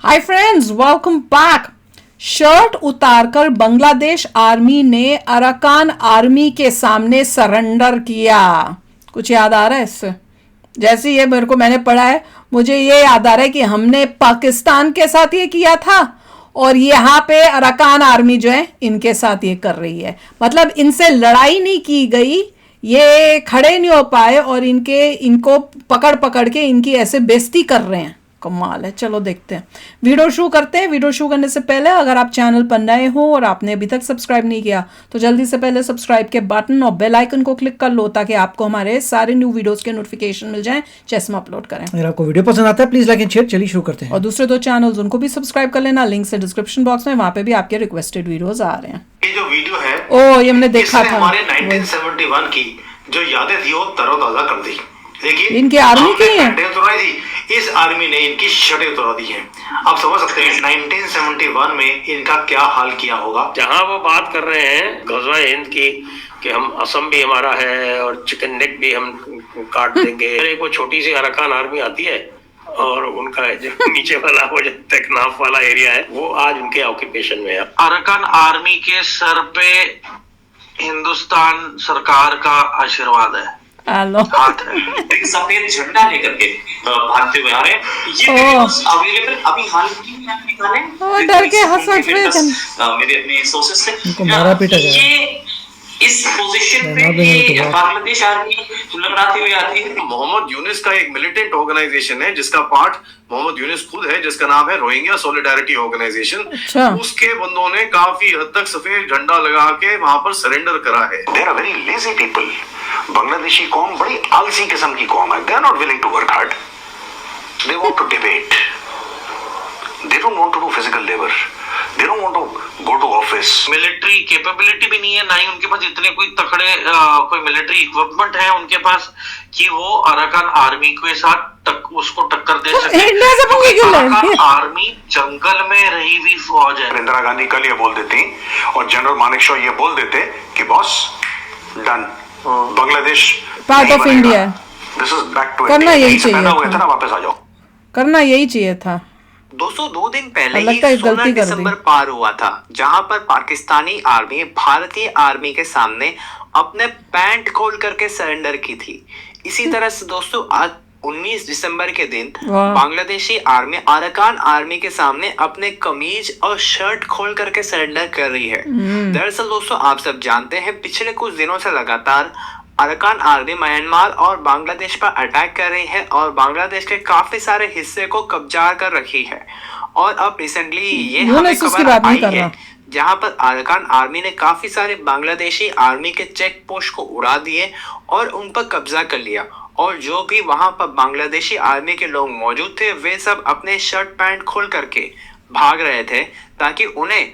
Hi friends, welcome back. Shirt उतारकर Bangladesh army ने Arakan army के सामने सरेंडर किया। कुछ याद आ रहा है इससे? जैसे ये मैंने पढ़ा है, मुझे ये याद आ रहा है कि हमने पाकिस्तान के साथ ये किया था और यहाँ पे अराकान आर्मी जो है इनके साथ ये कर रही है। मतलब इनसे लड़ाई नहीं की गई, ये खड़े नहीं हो पाए और इनको पकड़ पकड़ के इनकी ऐसे बेइज्जती कर रहे हैं। कमाल है। चलो देखते हैं, वीडियो शुरू करते हैं। वीडियो शुरू करने से पहले अगर आप चैनल पर नए हो और आपने अभी तक सब्सक्राइब नहीं किया तो जल्दी से पहले सब्सक्राइब के बटन और बेल आइकन को क्लिक कर लो ताकि आपको हमारे सारे न्यू वीडियोस के नोटिफिकेशन मिल जाएं जैसे हम अपलोड करें। अगर आपको वीडियो पसंद आता है प्लीज लाइक एंड शेयर। चलिए शुरू करते हैं। और दूसरे दो चैनल्स उनको भी सब्सक्राइब कर लेना, लिंक है डिस्क्रिप्शन बॉक्स में, वहां पे भी आपके रिक्वेस्टेड वीडियोस आ रहे हैं। ये जो वीडियो है ओ ये हमने देखा था, हमारे 1971 की जो यादें थी वो तरोताजा कर दी। देखिए इनकी आर्मी की है, उतरवाई थी, इस आर्मी ने इनकी शर्टें उतरवा दी हैं। आप समझ सकते हैं 1971 में इनका क्या हाल किया होगा। जहां वो बात कर रहे हैं गज़वा हिंद की कि हम असम भी हमारा है और चिकन नेक भी हम काट देंगे। एक वो छोटी सी अराकान आर्मी आती है और उनका जो नीचे वाला वो जो तकनाफ वाला एरिया है वो आज उनके ऑक्यूपेशन में है। अराकान आर्मी के सर पे हिंदुस्तान सरकार का आशीर्वाद है, हाथ है। एक सफेद झंडा लेकर के भागते हुए आ रहे हैं। ये अवेलेबल अभी हाल ही में निकाले, डर के हंस हंस रहे थे मेरे अपने सोर्सेस से। मारा पीटा गया। ये इस पोजीशन पे ये बांग्लादेश आर्मी लहराती हुई आती है। मोहम्मद यूनिस का एक मिलिटेंट ऑर्गेनाइजेशन है जिसका पार्ट मोहम्मद यूनिस खुद है, जिसका नाम है रोहिंग्या सॉलिडारिटी ऑर्गेनाइजेशन। अच्छा। उसके बंदों ने काफी हद तक सफेद झंडा लगा के वहां पर सरेंडर करा है। They are very lazy people. Bangladeshi कौम बड़ी आलसी किस्म की कौम है। They are not willing to work hard, they want to debate, they don't want to do physical labour, they don't want to go to office. Military capability भी नहीं है, ना ही उनके पास इतने कोई तकड़े कोई मिलिट्री इक्विपमेंट है उनके पास कि वो अराकान आर्मी के साथ उसको टक्कर दे सके। अराकान आर्मी जंगल में रही हुई फौज है। इंदिरा गांधी कल ये बोल देती और जनरल मानेकशॉ ये बोल देते कि boss done, Bangladesh part of India, this is back to करना यही चाहिए था ना, वापस आ जाओ। करना यही चाहिए था। दोस्तों 2 दिन पहले ही लगता है 16 गलती कर दी। दिसंबर पार हुआ था जहां पर पाकिस्तानी आर्मी भारतीय आर्मी के सामने अपने पैंट खोल करके सरेंडर की थी। इसी तरह से दोस्तों आज 19 दिसंबर के दिन बांग्लादेशी आर्मी अराकान आर्मी के सामने अपने कमीज और शर्ट खोल करके सरेंडर कर रही है। दरअसल दोस्तों आप सब जानते हैं पिछले कुछ दिनों से लगातार अराकान आर्मी म्यांमार और बांग्लादेश पर अटैक कर रही है और बांग्लादेश के काफी सारे हिस्से को कब्जा कर रखी है। और अब रिसेंटली ये हमें खबर आई है जहां पर अराकान आर्मी ने काफी सारे बांग्लादेशी आर्मी के चेक पोस्ट को उड़ा दिए और उन पर कब्जा कर लिया। और जो भी वहां पर बांग्लादेशी आर्मी के लोग मौजूद थे वे सब अपने शर्ट पैंट खोल करके भाग रहे थे ताकि उन्हें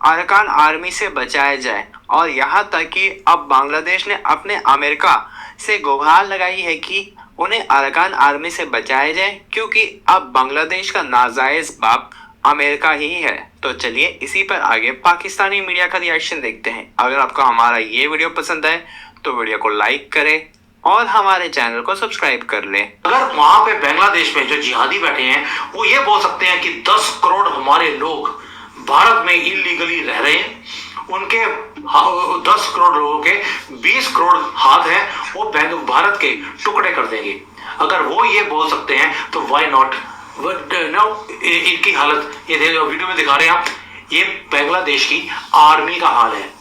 अराकान आर्मी से बचाया जाए। और यहाँ तक कि अब बांग्लादेश ने अपने अमेरिका से गुहार लगाई है कि उन्हें अराकान आर्मी से बचाया जाए क्योंकि अब बांग्लादेश का नाजायज बाप अमेरिका ही है। तो चलिए इसी पर आगे पाकिस्तानी मीडिया का रिएक्शन देखते हैं। अगर आपको हमारा ये वीडियो पसंद आए तो वीडियो को लाइक करें और हमारे चैनल को सब्सक्राइब कर लें। अगर वहां पे बांग्लादेश में जो जिहादी बैठे हैं वो ये बोल सकते हैं कि 10 करोड़ हमारे लोग भारत में इलीगली रह रहे हैं, उनके 10 करोड़ लोगों के 20 करोड़ हाथ हैं, वो भारत के टुकड़े कर देंगे। अगर वो ये बोल सकते हैं तो व्हाई नॉट। इनकी हालत ये वीडियो में दिखा रहे हैं आप, ये बांग्लादेश की आर्मी का हाल है।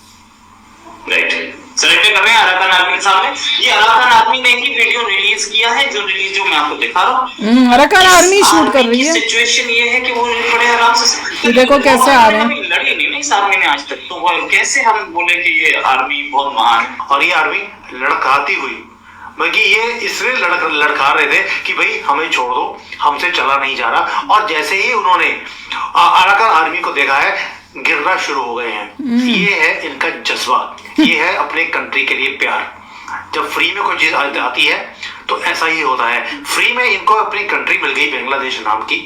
राइट, सरेंडर कर रहे हैं अराकान आर्मी के सामने। ये अराकान आर्मी ने ही वीडियो रिलीज किया है, जो मैं आपको दिखा रहा हूँ। अराकान आर्मी शूट कर रही है। सिचुएशन ये है कि वो बड़े आराम से देखो कैसे आ रहे हैं। लड़ी नहीं इस आर्मी ने आज तक, तो वो कैसे हम बोले कि ये आर्मी बहुत महान है। और ये आर्मी लड़काती हुई, बल्कि ये इसलिए लड़का रहे थे कि भाई हमें छोड़ दो, हमसे चला नहीं जा रहा। और जैसे ही उन्होंने अराकान आर्मी को देखा है गिरना शुरू हो गए हैं। ये है इनका जज्बा, ये है अपने कंट्री के लिए प्यार। जब फ्री में कोई चीज आती है तो ऐसा ही होता है। फ्री में इनको अपनी कंट्री मिल गई बांग्लादेश नाम की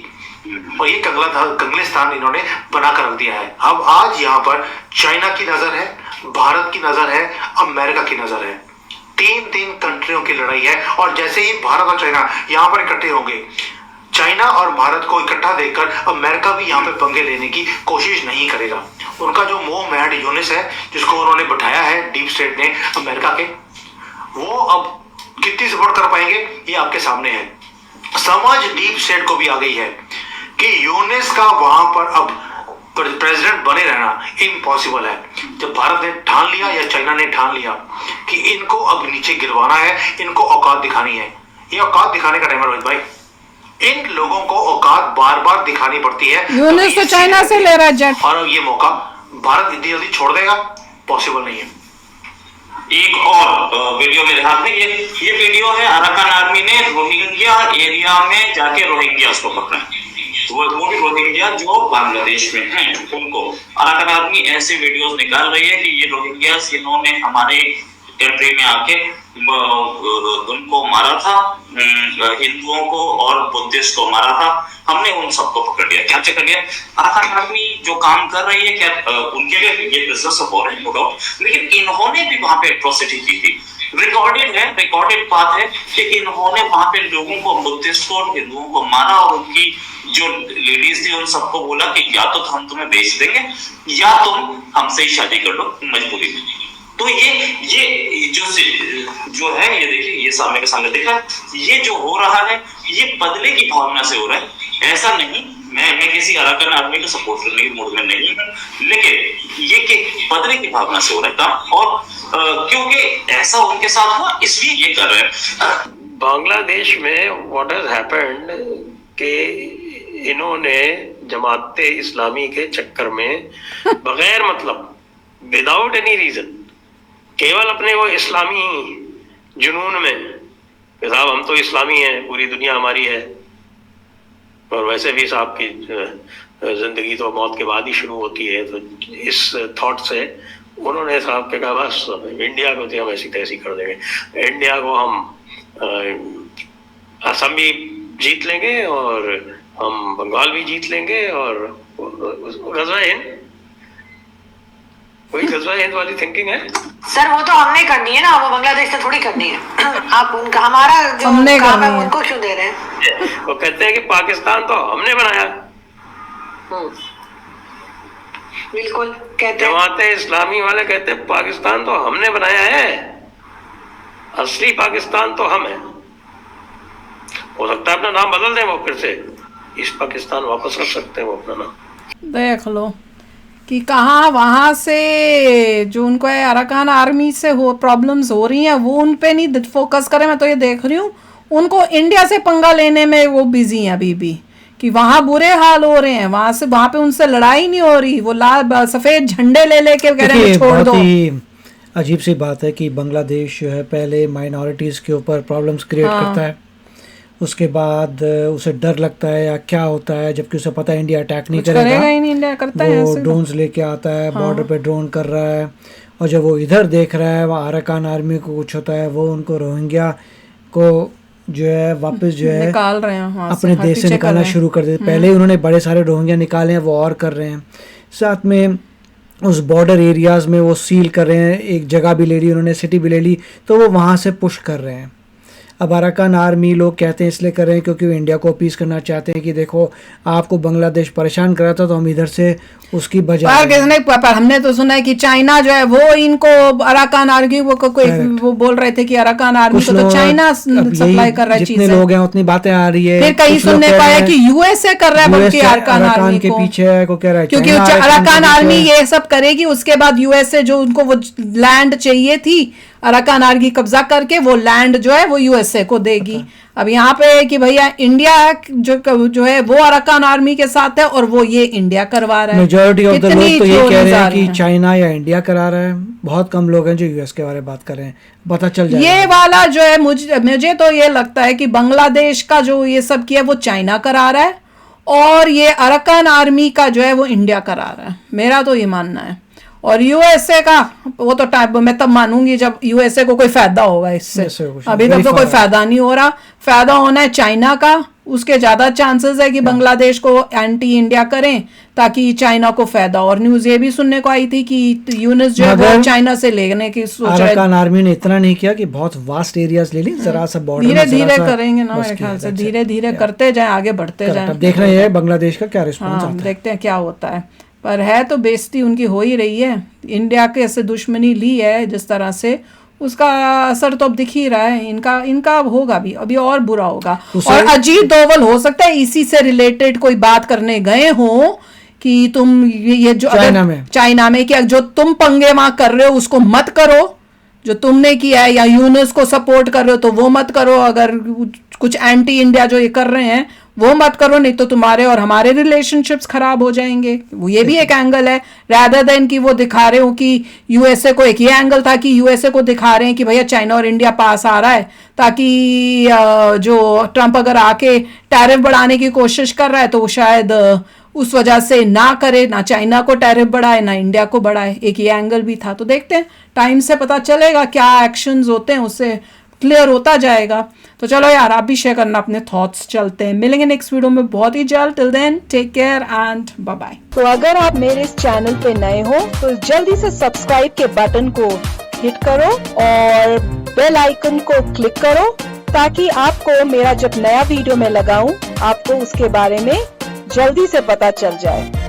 और ये कंगलिस्तान इन्होंने बना कर रख दिया है। अब आज यहाँ पर चाइना की नजर है, भारत की नजर है, अमेरिका की नजर है। तीन कंट्रियों की लड़ाई है और जैसे ही भारत और चाइना यहाँ पर इकट्ठे होंगे चाइना और भारत को इकट्ठा देखकर अमेरिका भी यहाँ पे पंगे लेने की कोशिश नहीं करेगा। उनका जो मोह मैड यूनिस है, जिसको उन्होंने बैठाया है डीप स्टेट ने अमेरिका के, वो अब कितनी सपोर्ट कर पाएंगे ये आपके सामने है। समझ डीप स्टेट को भी आ गई है कि यूनिस का वहां पर अब प्रेसिडेंट बने रहना इम्पॉसिबल है। जब भारत ने ठान लिया या चाइना ने ठान लिया कि इनको अब नीचे गिरवाना है, इनको औकात दिखानी है, ये औकात दिखाने का टाइम है रोहित भाई। इन लोगों को औकात बार बार दिखानी पड़ती है। यूनिस तो चाइना से ले रहा है जेट, और अब ये मौका भारत इतनी जल्दी छोड़ देगा, पॉसिबल नहीं है। एक और वीडियो मेरे हाथ में, ये वीडियो है अराकान आर्मी ने रोहिंग्या एरिया में जाके रोहिंग्यास को पकड़ा। वो भी रोहिंग्या जो बांग्लादेश में हैं, उनको अराकान आर्मी ऐसे वीडियोस निकाल रही है कि ये रोहिंग्यास इन्होंने हमारे कंट्री में आके उनको मारा था, हिंदुओं को और बुद्धिस्ट को मारा था, हमने उन सबको पकड़ लिया, कैप्चर कर लिया। अराकान आर्मी जो काम कर रही है, क्या उनके लिए ये बिजनेस ऑफ वॉर है, नो डाउट, लेकिन इन्होंने भी वहां पे एट्रोसिटी की थी। रिकॉर्डेड बात है कि इन्होंने वहां पे लोगों को, बुद्धिस्ट को और हिंदुओं को मारा और उनकी जो लेडीज थी उन सबको बोला कि या तो हम तुम्हें बेच देंगे या तुम हमसे ही शादी कर लो मजबूरी में। तो ये जो है, ये देखिए, ये सामने के सामने देखा, ये जो हो रहा है ये बदले की भावना से हो रहा है। ऐसा नहीं, मैं किसी अराकान आर्मी को सपोर्ट करने के मूड में नहीं हूं, लेकिन ये कि बदले की भावना से हो रहा है काम, और क्योंकि ऐसा उनके साथ हुआ इसलिए ये कर रहे हैं। बांग्लादेश में व्हाट हैज हैपेंड कि इन्होंने जमाते इस्लामी के चक्कर में बगैर मतलब, विदाउट एनी रीजन, केवल अपने वो इस्लामी जुनून में कि साहब हम तो इस्लामी हैं, पूरी दुनिया हमारी है, और वैसे भी साहब की जिंदगी तो मौत के बाद ही शुरू होती है, तो इस थॉट से उन्होंने साहब के कहा बस इंडिया को तो हम ऐसी तैसी कर देंगे, इंडिया को हम असम भी जीत लेंगे और हम बंगाल भी जीत लेंगे, और गज़वा हिंद, वही गज़वा हिंद वाली थिंकिंग है सर। वो तो हमने करनी है ना, वो बांग्लादेश से थोड़ी करनी है। आप उनका, हमारा जो काम है उनको क्यों दे रहे हैं? वो कहते हैं कि पाकिस्तान तो हमने बनाया। बिल्कुल कहते हैं, जमाते इस्लामी वाले कहते हैं पाकिस्तान तो हमने बनाया है, असली पाकिस्तान तो हम है। हो सकता है अपना नाम बदल दें वो, फिर से ईस्ट पाकिस्तान वापस रख सकते हैं वो अपना नाम। देख लो कि कहाँ वहाँ से जो उनको अराकान आर्मी से हो प्रॉब्लम्स हो रही हैं, वो उन पे नहीं फोकस करें। मैं तो ये देख रही हूँ उनको इंडिया से पंगा लेने में वो बिजी हैं अभी भी, कि वहाँ बुरे हाल हो रहे हैं, वहाँ पे उनसे लड़ाई नहीं हो रही, वो लाल सफेद झंडे ले लेके कह रहे हैं छोड़ दो। बहुत ही अजीब सी बात है कि बांग्लादेश जो है पहले माइनॉरिटीज के ऊपर प्रॉब्लम्स क्रिएट करता है, उसके बाद उसे डर लगता है या क्या होता है, जबकि उसे पता है इंडिया अटैक नहीं करेगा ही नहीं, इंडिया करता वो है, ड्रोन्स लेके आता है, बॉर्डर पे ड्रोन कर रहा है, और जब वो इधर देख रहा है वहाँ अराकान आर्मी को कुछ होता है, वो उनको रोहिंग्या को जो है वापस जो है निकाल रहे हैं अपने देश से निकालना शुरू कर देते। पहले ही उन्होंने बड़े सारे रोहिंग्या निकाले हैं, वो और कर रहे हैं, साथ में उस बॉर्डर एरियाज में वो सील कर रहे हैं, एक जगह भी ले ली उन्होंने, सिटी भी ले ली, तो वो वहाँ से पुश कर रहे हैं। अब अराकान आर्मी लोग कहते हैं इसलिए कर रहे हैं क्योंकि वो इंडिया को अपीस करना चाहते हैं कि देखो आपको बांग्लादेश परेशान कर रहा था तो हम इधर से उसकी बजाय। पर हमने तो सुना है कि चाइना जो है वो इनको अराकान आर्मी वो बोल रहे थे कि अराकान आर्मी को तो चाइना सप्लाई कर रहा है, जितने लोग हैं उतनी बातें आ रही है। फिर कहीं सुनने को आया कि यूएसए कर रहा है, बल्कि अराकान आर्मी के पीछे को कह रहा है, क्योंकि अराकान आर्मी ये सब करेगी, उसके बाद यूएसए जो उनको वो लैंड चाहिए थी अराकान आर्मी कब्जा करके वो लैंड जो है वो यूएसए को देगी। अब यहाँ पे है कि भैया इंडिया जो है वो अराकान आर्मी के साथ है और वो ये इंडिया करवा रहा है। मेजॉरिटी ऑफ द लोग तो ये कह रहे हैं कि चाइना या इंडिया करा रहा है, बहुत कम लोग हैं जो यूएस के बारे में बात कर रहे हैं, पता चल जाएगा। ये वाला जो है मुझे तो ये लगता है कि बांग्लादेश का जो ये सब किया वो चाइना करा रहा है और ये अराकान आर्मी का जो है वो इंडिया करा रहा है, मेरा तो ये मानना है। और यूएसए का वो तो टाइप मैं तब मानूंगी जब यूएसए को कोई फायदा होगा इससे, अभी तक तो कोई फायदा नहीं हो रहा। फायदा होना है चाइना का, उसके ज्यादा चांसेस है कि बांग्लादेश को एंटी इंडिया करें ताकि चाइना को फायदा। और न्यूज ये भी सुनने को आई थी कि यूनुस जो है वो चाइना से लेने की सोच रहा है। अराकान आर्मी ने इतना नहीं किया कि बहुत वास्ट एरियाज ले ली, जरा सा बॉर्डर धीरे धीरे करेंगे ना, मेरे ख्याल से धीरे धीरे करते जाए, आगे बढ़ते जाए। अब देखना ये है बांग्लादेश का क्या रिस्पॉन्स आता है। देखते हैं क्या होता है। पर है तो बेइज्जती उनकी हो ही रही है। इंडिया के ऐसे दुश्मनी ली है जिस तरह से, उसका असर तो अब दिख ही रहा है। इनका होगा भी, अभी और बुरा होगा। और अजीत डोवल हो सकता है इसी से रिलेटेड कोई बात करने गए हो कि तुम ये जो चाइना में कि जो तुम पंगे वहां कर रहे हो उसको मत करो, जो तुमने किया है, या यूनुस को सपोर्ट कर रहे हो तो वो मत करो। अगर कुछ एंटी इंडिया जो ये कर रहे हैं वो मत करो, नहीं तो तुम्हारे और हमारे रिलेशनशिप्स खराब हो जाएंगे। वो ये भी एक एंगल है, रादर देन कि वो दिखा रहे हो कि यूएसए को, एक ये एंगल था कि यूएसए को दिखा रहे हैं कि भैया चाइना और इंडिया पास आ रहा है, ताकि जो ट्रंप अगर आके टैरिफ बढ़ाने की कोशिश कर रहा है तो वो शायद उस वजह से ना करे, ना चाइना को टैरिफ बढ़ाए ना इंडिया को बढ़ाए। एक ये एंगल भी था। तो देखते हैं, टाइम से पता चलेगा क्या एक्शंस होते हैं, उससे क्लियर होता जाएगा। तो चलो यार, आप भी शेयर करना अपने थॉट्स। चलते हैं, मिलेंगे नेक्स्ट वीडियो में बहुत ही जल्द। Till then take care and bye bye. तो अगर आप मेरे इस चैनल पे नए हो तो जल्दी से सब्सक्राइब के बटन को हिट करो और बेल आइकन को क्लिक करो, ताकि आपको मेरा जब नया वीडियो मैं लगाऊं आपको उसके बारे में जल्दी से पता चल जाए।